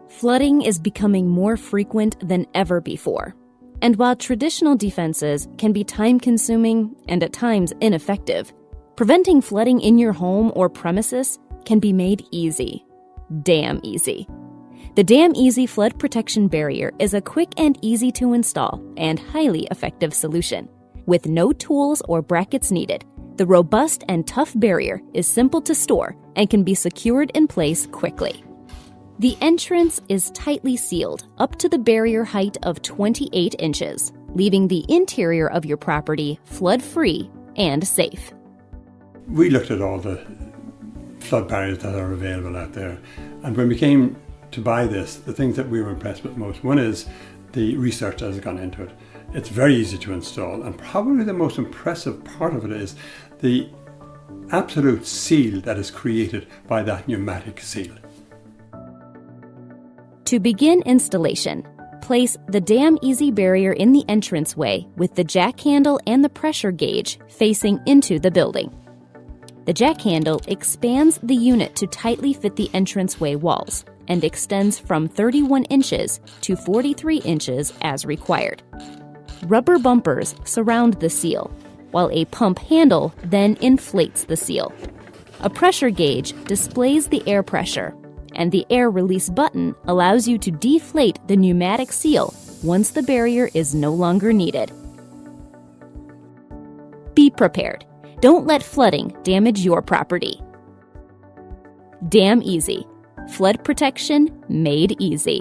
Flooding is becoming more frequent than ever before. And while traditional defenses can be time-consuming and at times ineffective, preventing flooding in your home or premises can be made easy. Damn easy. The Damn Easy Flood Protection Barrier is a quick and easy to install and highly effective solution. With no tools or brackets needed, the robust and tough barrier is simple to store and can be secured in place quickly. The entrance is tightly sealed up to the barrier height of 28 inches, leaving the interior of your property flood-free and safe. We looked at all the flood barriers that are available out there, and when we came to buy this, the things that we were impressed with most, one is the research that has gone into it. It's very easy to install, and probably the most impressive part of it is the absolute seal that is created by that pneumatic seal. To begin installation, place the Damn Easy barrier in the entranceway with the jack handle and the pressure gauge facing into the building. The jack handle expands the unit to tightly fit the entranceway walls and extends from 31 inches to 43 inches as required. Rubber bumpers surround the seal, while a pump handle then inflates the seal. A pressure gauge displays the air pressure, and the air release button allows you to deflate the pneumatic seal once the barrier is no longer needed. Be prepared. Don't let flooding damage your property. Damn Easy. Flood protection made easy.